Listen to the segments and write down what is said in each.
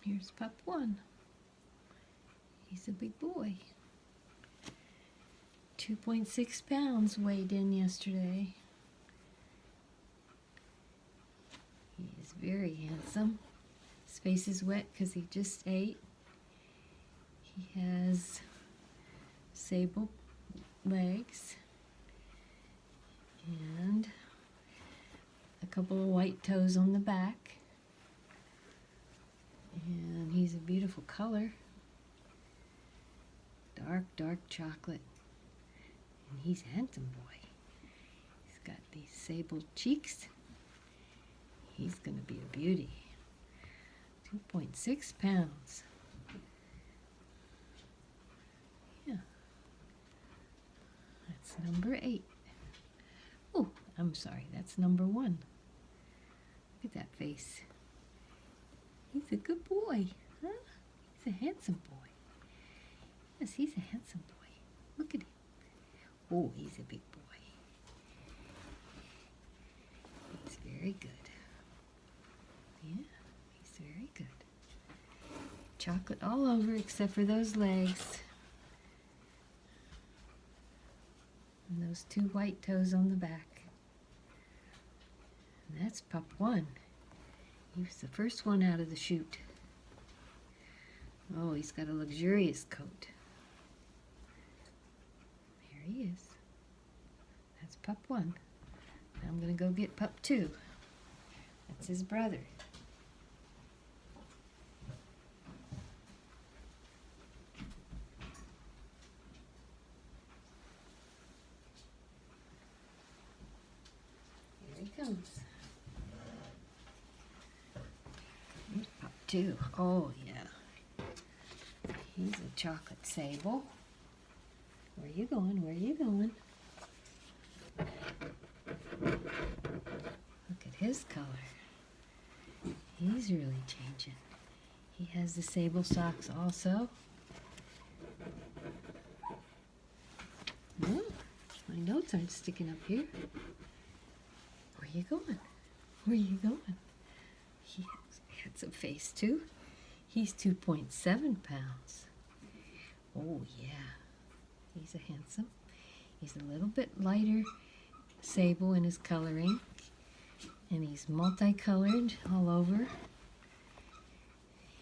Here's pup 1. He's a big boy. 2.6 pounds weighed in yesterday. He is very handsome. His face is wet because he just ate. He has sable legs and a couple of white toes on the back. And he's a beautiful color. Dark chocolate. And he's a handsome boy. He's got these sable cheeks. He's going to be a beauty. 2.6 pounds. Yeah. That's number 8. Oh, I'm sorry. That's number 1. Look at that face. He's a good boy, huh? He's a handsome boy. Yes, he's a handsome boy. Look at him. Oh, he's a big boy. He's very good. Yeah, he's very good. Chocolate all over except for those legs. And those 2 white toes on the back. And that's pup 1. He was the first one out of the chute. Oh, he's got a luxurious coat. Here he is. That's pup 1. Now I'm going to go get pup 2. That's his brother. Here he comes. Here's pup 2. Oh, yeah. He's a chocolate sable. Where you going? Where you going? Look at his color. He's really changing. He has the sable socks also. Oh, my notes aren't sticking up here. Where you going? Where you going? He has a handsome face too. He's 2.7 pounds. Oh yeah. He's a handsome. He's a little bit lighter sable in his coloring. And he's multicolored all over.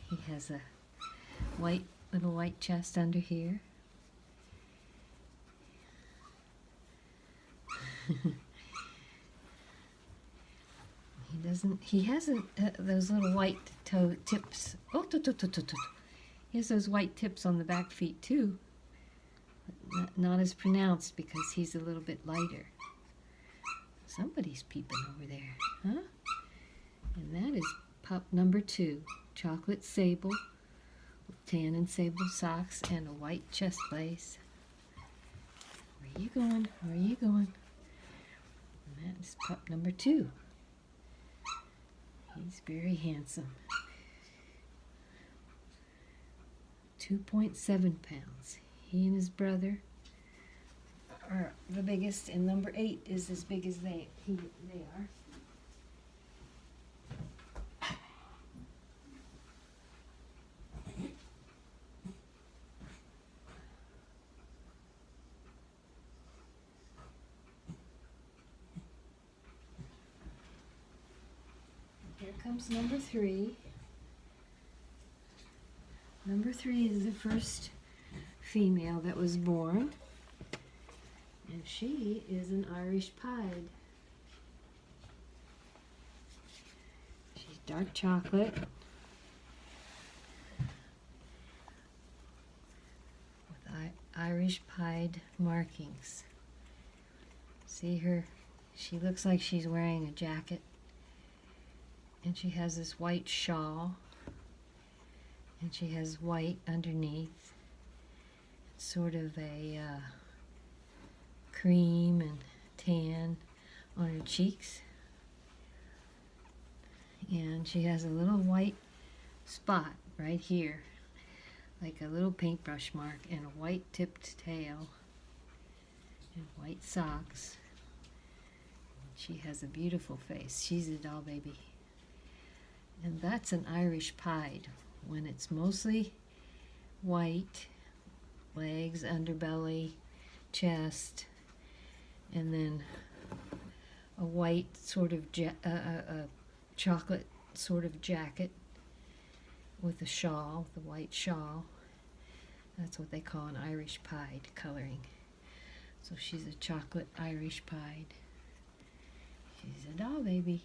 He has a little white chest under here. He hasn't those little white toe tips. Oh, he has those white tips on the back feet too. Not as pronounced because he's a little bit lighter. Somebody's peeping over there, huh? And that is pup number 2, chocolate sable with tan and sable socks and a white chest lace. Where you going? Where you going? And that is pup number 2. He's very handsome. 2.7 pounds. He and his brother are the biggest, and number 8 is as big as they are. Here comes number 3. Number 3 is the first female that was born, and she is an Irish pied. She's dark chocolate with Irish pied markings. See her? She looks like she's wearing a jacket, and she has this white shawl, and she has white underneath. It's sort of a cream and tan on her cheeks. And she has a little white spot right here, like a little paintbrush mark, and a white tipped tail and white socks. She has a beautiful face. She's a doll baby. And that's an Irish pied. when it's mostly white, legs, underbelly, chest, and then a white sort of a chocolate sort of jacket with a shawl, the white shawl. That's what they call an Irish pied coloring. So she's a chocolate Irish pied. She's a doll baby.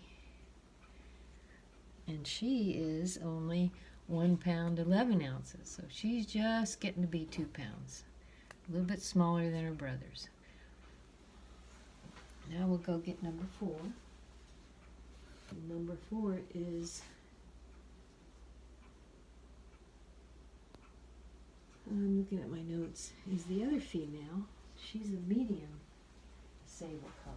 And she is only 1 pound 11 ounces. So she's just getting to be 2 pounds. A little bit smaller than her brothers. Now we'll go get number 4. And number 4 is, I'm looking at my notes, is the other female. She's a medium sable color.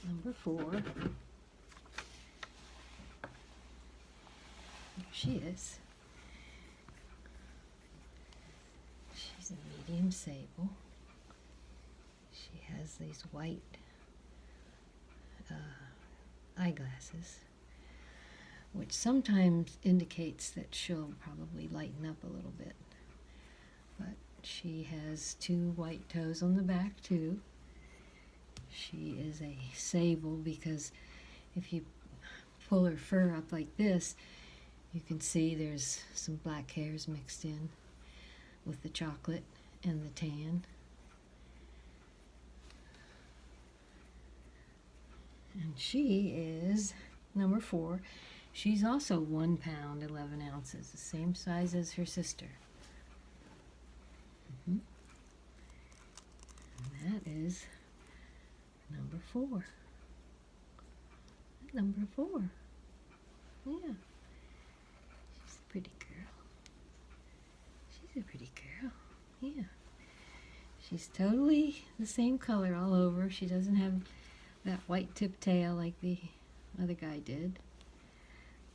Number 4. There she is. She's a medium sable. She has these white eyeglasses, which sometimes indicates that she'll probably lighten up a little bit. But she has 2 white toes on the back too. She is a sable because if you pull her fur up like this, you can see there's some black hairs mixed in with the chocolate and the tan. And she is number 4. She's also 1 pound 11 ounces, the same size as her sister. And that is number 4. Number 4. Yeah. She's a pretty girl. She's a pretty girl. Yeah. She's totally the same color all over. She doesn't have that white tip tail like the other guy did.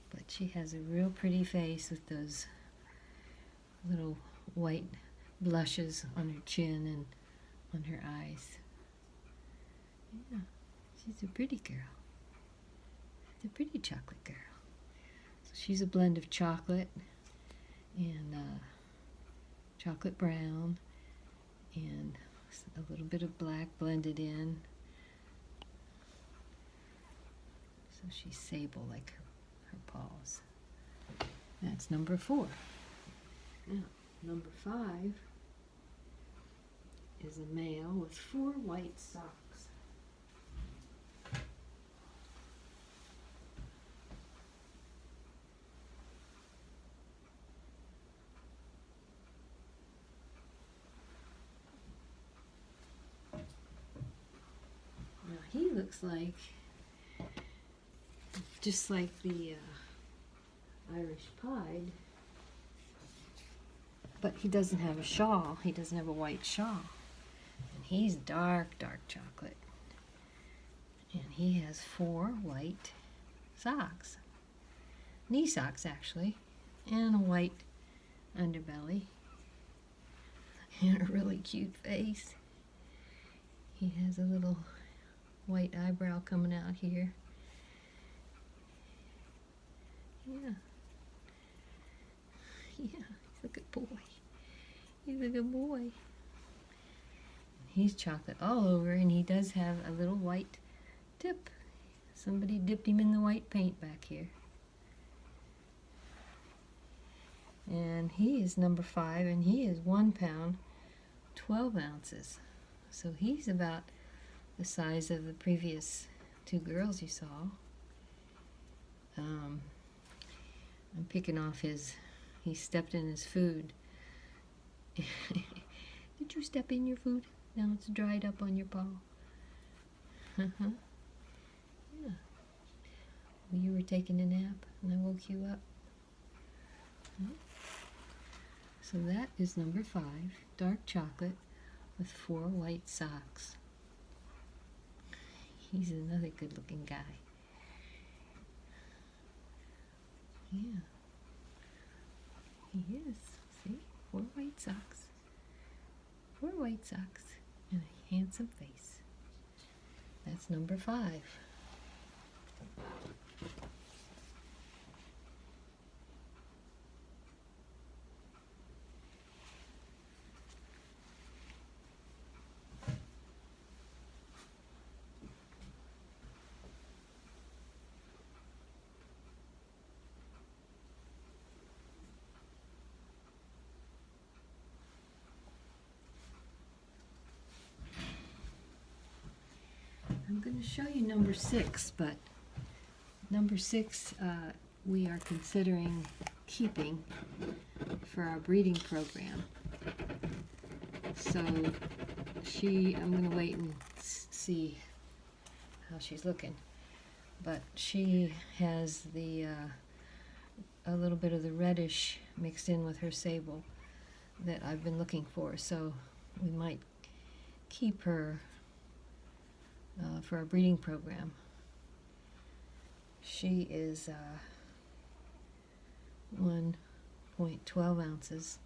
But she has a real pretty face with those little white blushes on her chin and on her eyes. Yeah, she's a pretty girl. She's a pretty chocolate girl. So she's a blend of chocolate and chocolate brown and a little bit of black blended in. So she's sable like her paws. That's number 4. Now, number 5 is a male with 4 white socks. Now he looks like, just like the Irish pied, but he doesn't have a shawl. He doesn't have a white shawl. And he's dark, dark chocolate. And he has 4 white socks. Knee socks, actually. And a white underbelly. And a really cute face. He has a little white eyebrow coming out here. Yeah. Yeah, he's a good boy. He's a good boy. He's chocolate all over, and he does have a little white tip. Somebody dipped him in the white paint back here. And he is number 5, and he is 1 pound 12 ounces. So he's about the size of the previous 2 girls you saw. I'm picking off he stepped in his food. Did you step in your food? Now it's dried up on your paw. Yeah. Well, you were taking a nap and I woke you up. Hmm. So that is number 5, dark chocolate with 4 white socks. He's another good-looking guy. Yeah, he is. See? 4 white socks. 4 white socks and a handsome face. That's number 5. I'm going to show you number 6, but number 6 we are considering keeping for our breeding program. So I'm going to wait and see how she's looking. But she has a little bit of the reddish mixed in with her sable that I've been looking for. So we might keep her for our breeding program. She is 1.12 ounces,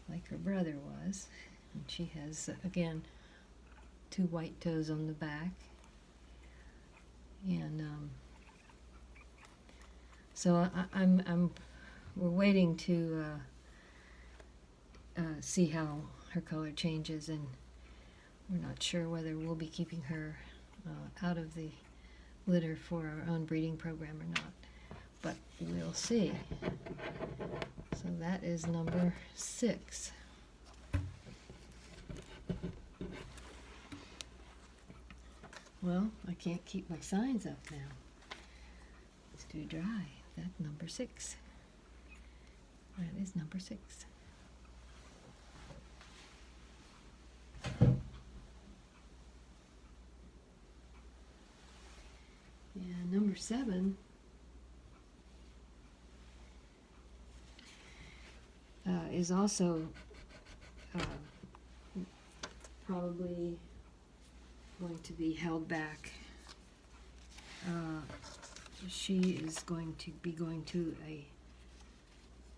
like her brother was. And she has, again, 2 white toes on the back. And so we're waiting to see how her color changes, and we're not sure whether we'll be keeping her out of the litter for our own breeding program or not, but we'll see. So that is number 6. Well, I can't keep my signs up now. It's too dry. That's number 6. That is number 6. And number 7 is also probably going to be held back. She is going to be going to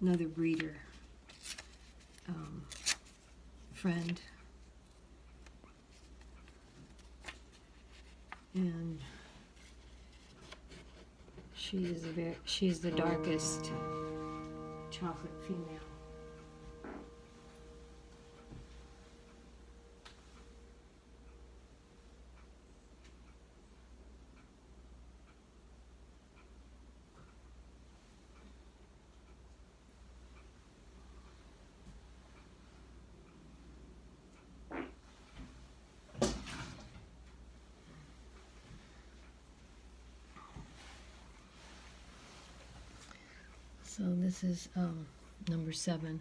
another breeder friend, and she is the darkest chocolate female. So this is number 7.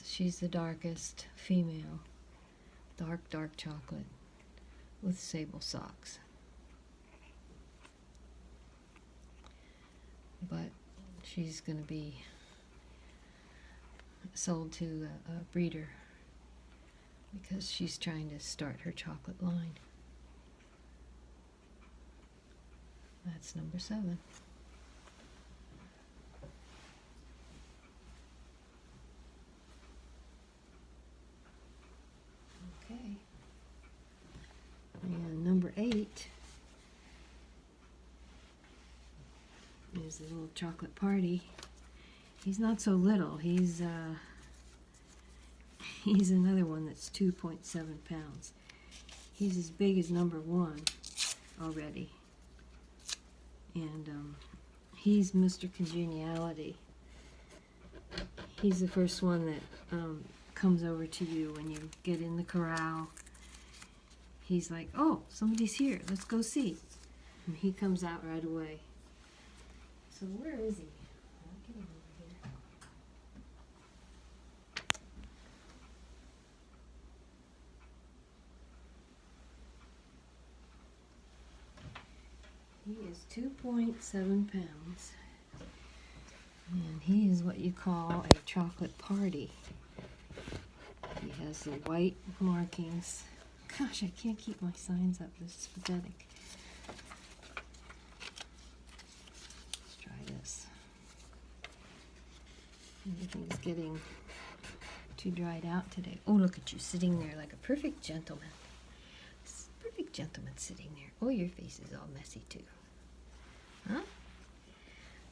She's the darkest female, dark chocolate with sable socks. But she's going to be sold to a breeder because she's trying to start her chocolate line. That's number 7. Okay. And number 8 is the little chocolate party. He's not so little. He's another one that's 2.7 pounds. He's as big as number 1 already. And he's Mr. Congeniality. He's the first one that comes over to you when you get in the corral. He's like, oh, somebody's here. Let's go see. And he comes out right away. So where is he? I'll get him over here. is 2.7 pounds. And he is what you call a chocolate party. He has the white markings. Gosh, I can't keep my signs up. This is pathetic. Let's try this. Everything's getting too dried out today. Oh, look at you sitting there like a perfect gentleman. Perfect gentleman sitting there. Oh, your face is all messy too. Huh?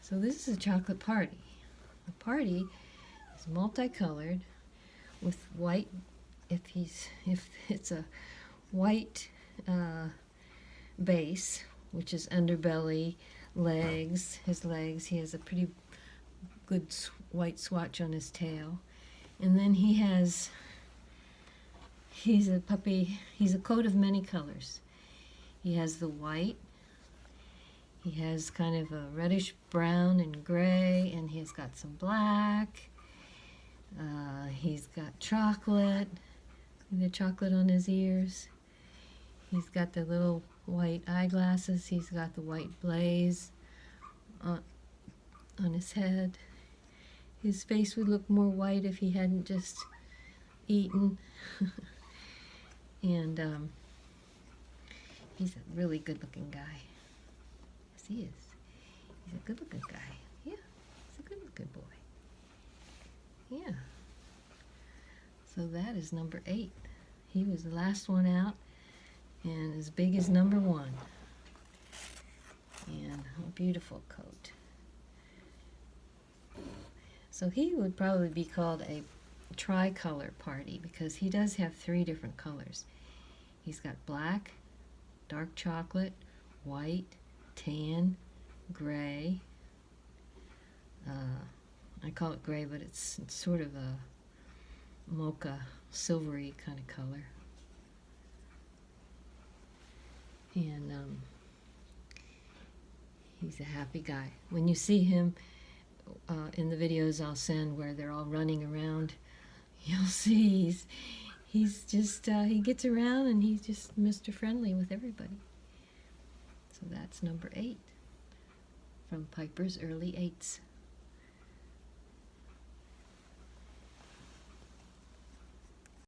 So this is a chocolate party. The party is multicolored with white. If it's a white base, which is underbelly, legs, his legs. He has a pretty good white swatch on his tail, and then he's a puppy. He's a coat of many colors. He has the white. He has kind of a reddish brown and gray, and he's got some black. He's got chocolate. The chocolate on his ears. He's got the little white eyeglasses. He's got the white blaze on his head. His face would look more white if he hadn't just eaten. And he's a really good-looking guy. Yes, he is. He's a good-looking guy. Yeah, he's a good boy. Yeah. So that is number 8. He was the last one out, and as big as number 1. And a beautiful coat. So he would probably be called a tricolor party because he does have 3 different colors. He's got black, dark chocolate, white, tan, gray. I call it gray, but it's sort of a mocha, silvery kind of color. And he's a happy guy. When you see him in the videos I'll send where they're all running around, you'll see he's just, he gets around and he's just Mr. Friendly with everybody. So that's number 8 from Piper's Early 8s.